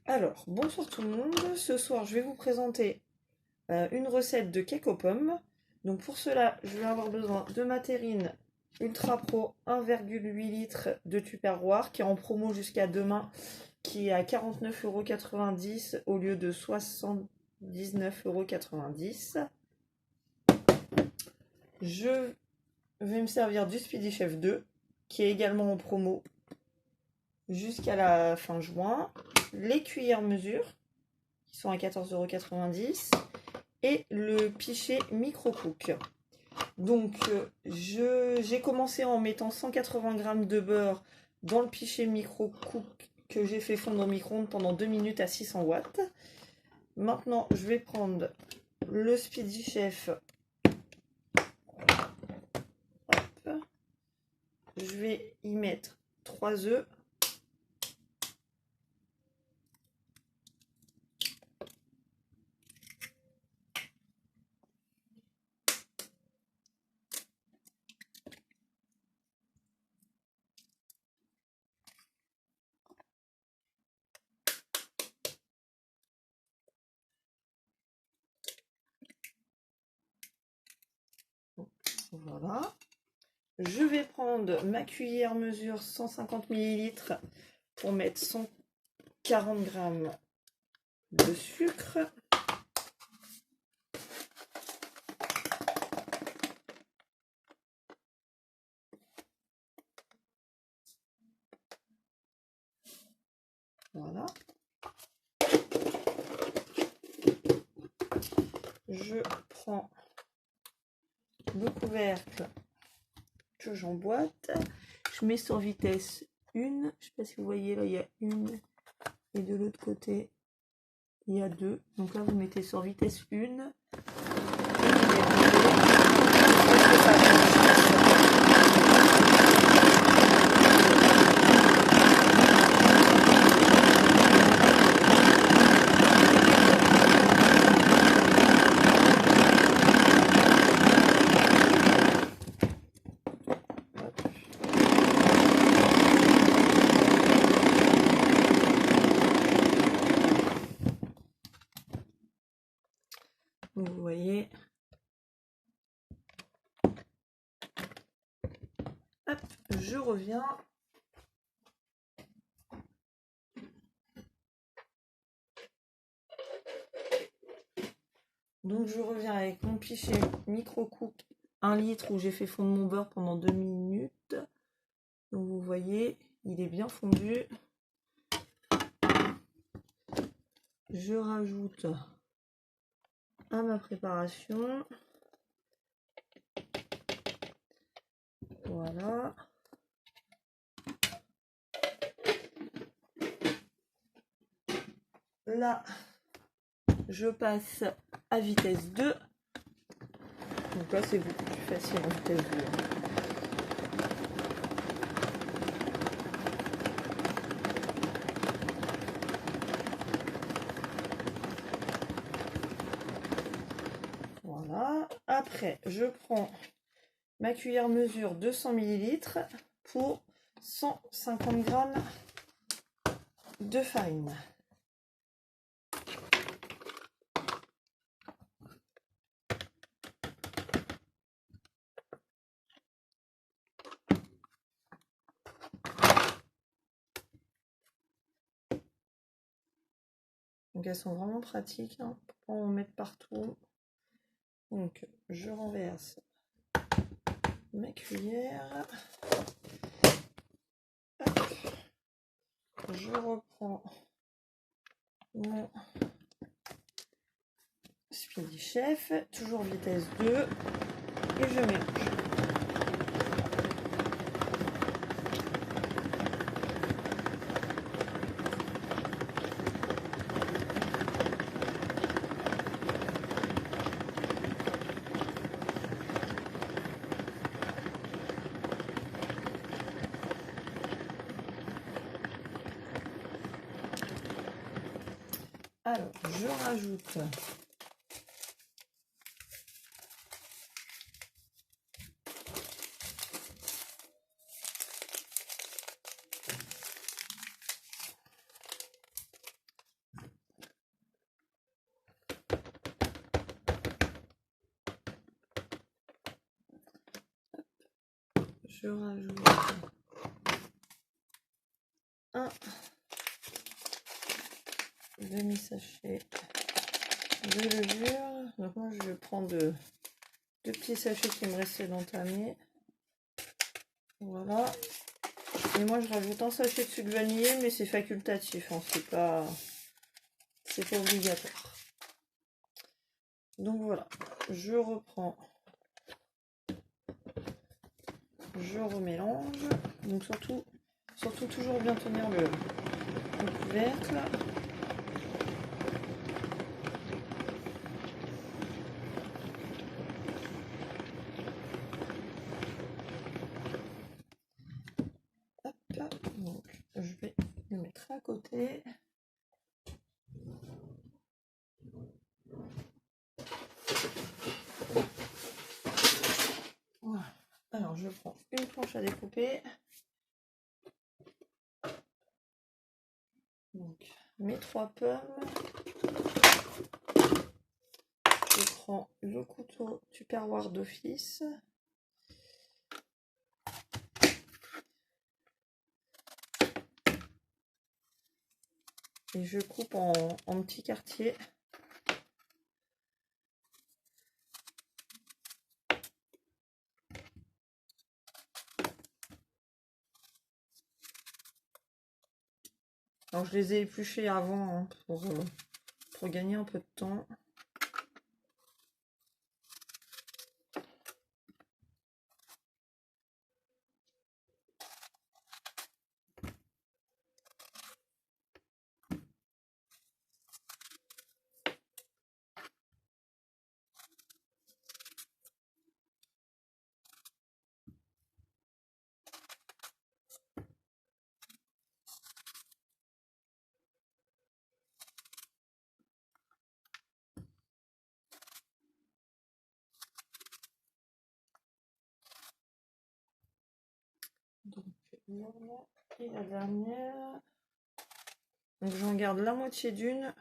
Alors, bonsoir tout le monde. Ce soir, je vais vous présenter une recette de cake aux pommes. Donc pour cela, je vais avoir besoin de ma terrine Ultra Pro 1,8 litres de Tupperware qui est en promo jusqu'à demain, qui est à 49,90 € au lieu de 79,90 €. Je vais me servir du Speedy Chef 2 qui est également en promo jusqu'à la fin juin. Les cuillères mesure qui sont à 14,90 € et le pichet micro-cook. Donc j'ai commencé en mettant 180 g de beurre dans le pichet micro-cook que j'ai fait fondre au micro-ondes pendant 2 minutes à 600 watts. Maintenant, je vais prendre le Speedy Chef. Hop. Je vais y mettre 3 œufs. Voilà. Je vais prendre ma cuillère mesure 150 ml pour mettre 140 g de sucre. Voilà. Je prends le couvercle que j'emboîte. Je mets sur vitesse 1. Je ne sais pas si vous voyez, là il y a 1 et de l'autre côté il y a 2. Donc là vous mettez sur vitesse 1. Vous voyez. Hop, je reviens. Donc je reviens avec mon pichet micro-cook 1 litre où j'ai fait fondre mon beurre pendant 2 minutes. Donc vous voyez, il est bien fondu. Je rajoute à ma préparation. Voilà. Là, je passe à vitesse 2. Donc là, c'est beaucoup plus facile en vitesse 2. Voilà. Après, je prends ma cuillère mesure 200 ml pour 150 g de farine. Donc elles sont vraiment pratiques, hein, pour pas en mettre partout. Donc je renverse ma cuillère. Hop. Je reprends mon Speedy Chef, toujours vitesse 2, et je mélange. Alors, je rajoute je rajoute un demi-sachet de levure. Donc moi je prends deux petits sachets qui me restaient d'entamer. Voilà. Et moi je rajoute un sachet de sucre vanillé, mais c'est facultatif, hein, c'est pas obligatoire. Donc voilà, je reprends, je remélange. Donc surtout toujours bien tenir le couvercle. Hop, donc je vais le mettre à côté. Voilà. Alors je prends une planche à découper. Donc mes 3 pommes. Je prends le couteau Tupperware d'office. Et je coupe en petits quartiers. Alors je les ai épluchés avant, hein, pour gagner un peu de temps. Donc voilà. Et la dernière. Donc j'en garde la moitié d'une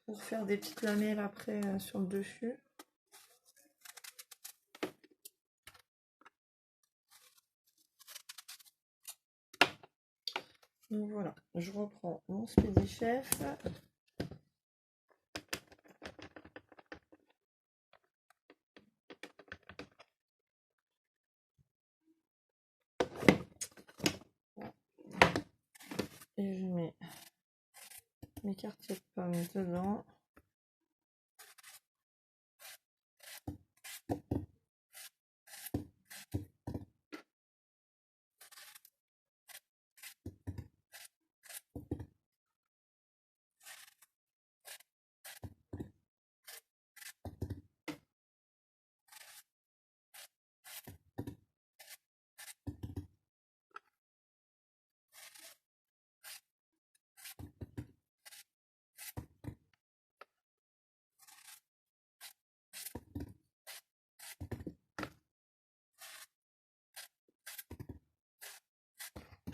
pour faire des petites lamelles après sur le dessus. Donc voilà, je reprends mon Speedy Chef. Et je mets mes quartiers de pommes dedans.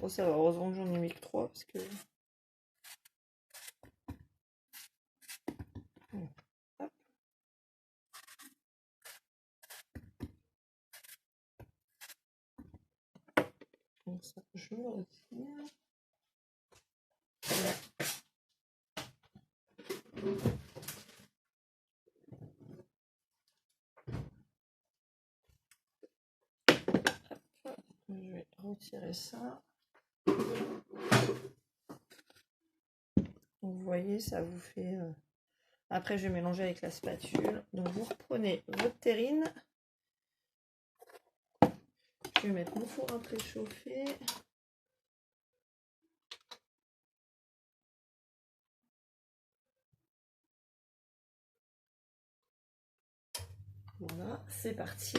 Bon, ça va, heureusement que j'en ai mis que 3 parce que... Hop. Donc ça, je le retire. Je vais retirer ça. Donc vous voyez, ça vous fait... Après, je vais mélanger avec la spatule. Donc vous reprenez votre terrine. Je vais mettre mon four à préchauffer. Voilà, c'est parti.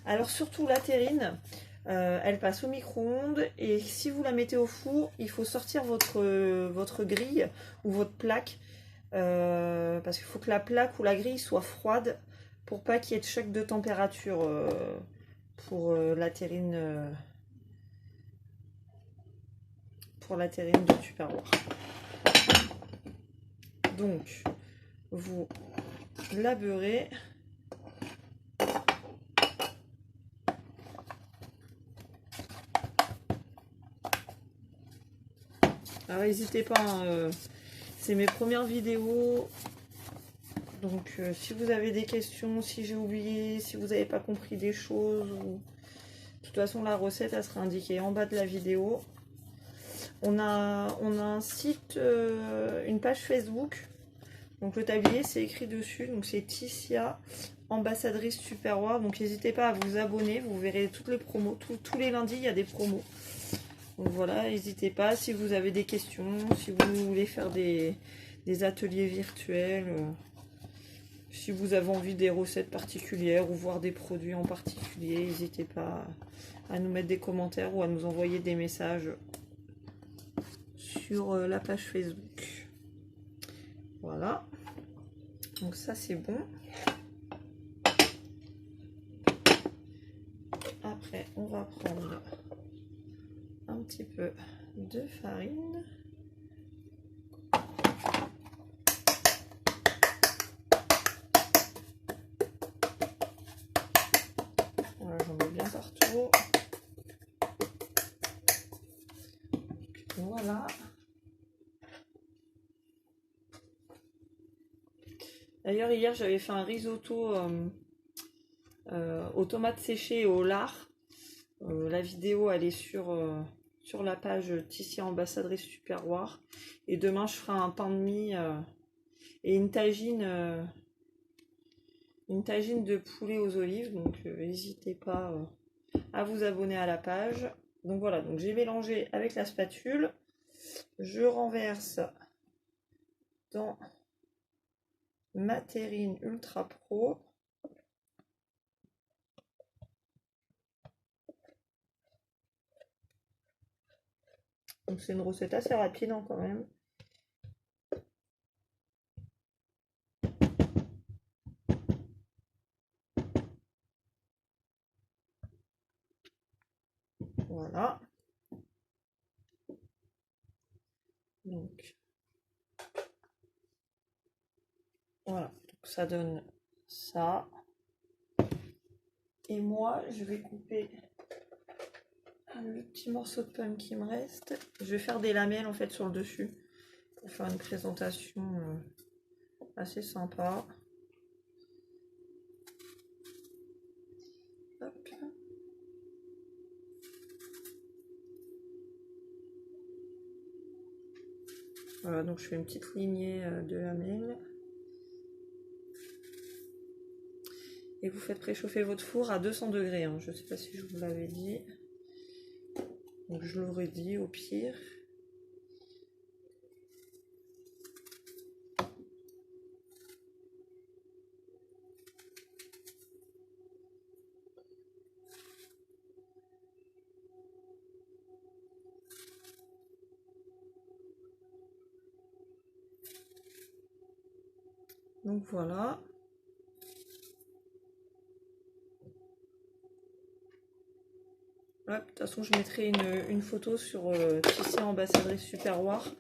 Alors surtout la terrine, elle passe au micro-ondes et si vous la mettez au four, il faut sortir votre grille ou votre plaque parce qu'il faut que la plaque ou la grille soit froide pour pas qu'il y ait de choc de température pour la terrine de Tupperware. Donc vous la beurrez. Alors n'hésitez pas, hein, c'est mes premières vidéos. Donc si vous avez des questions, si j'ai oublié, si vous n'avez pas compris des choses, ou... de toute façon la recette elle sera indiquée en bas de la vidéo. On a un site, une page Facebook. Donc le tablier c'est écrit dessus, donc c'est Ticia, ambassadrice Tupperware. Donc n'hésitez pas à vous abonner, vous verrez toutes les promos, tous les lundis il y a des promos. Donc voilà, n'hésitez pas si vous avez des questions, si vous voulez faire des ateliers virtuels, si vous avez envie des recettes particulières ou voir des produits en particulier, n'hésitez pas à nous mettre des commentaires ou à nous envoyer des messages sur la page Facebook. Voilà, donc ça c'est bon. Après on va prendre un petit peu de farine. Voilà, j'en mets bien partout. Voilà. D'ailleurs hier j'avais fait un risotto aux tomates séchées et au lard. La vidéo elle est sur la page Ticia ambassadrice Tupperware. Et demain je ferai un pain de mie et une tagine de poulet aux olives. Donc n'hésitez pas à vous abonner à la page. Donc voilà, donc j'ai mélangé avec la spatule. Je renverse dans ma terrine Ultra Pro. Donc c'est une recette assez rapide hein, quand même. Voilà. Donc voilà, donc ça donne ça. Et moi, je vais couper le petit morceau de pomme qui me reste. Je vais faire des lamelles en fait sur le dessus pour faire une présentation assez sympa. Hop. Voilà, donc je fais une petite lignée de lamelles. Et vous faites préchauffer votre four à 200 degrés. Hein. Je ne sais pas si je vous l'avais dit. Donc je l'aurais dit au pire. Donc voilà. Voilà, de toute façon, je mettrai une photo sur Ticia ambassadrice Tupperware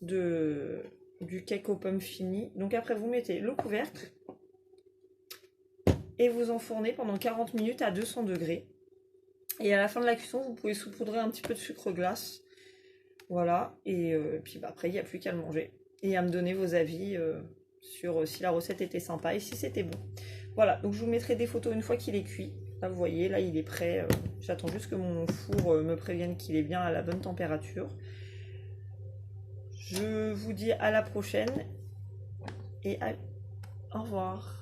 du cake aux pommes fini. Donc après, vous mettez le couvercle et vous enfournez pendant 40 minutes à 200 degrés. Et à la fin de la cuisson, vous pouvez saupoudrer un petit peu de sucre glace. Voilà, et puis bah, après, il n'y a plus qu'à le manger. Et à me donner vos avis sur si la recette était sympa et si c'était bon. Voilà, donc je vous mettrai des photos une fois qu'il est cuit. Là, vous voyez, là, il est prêt. J'attends juste que mon four me prévienne qu'il est bien à la bonne température. Je vous dis à la prochaine et au revoir.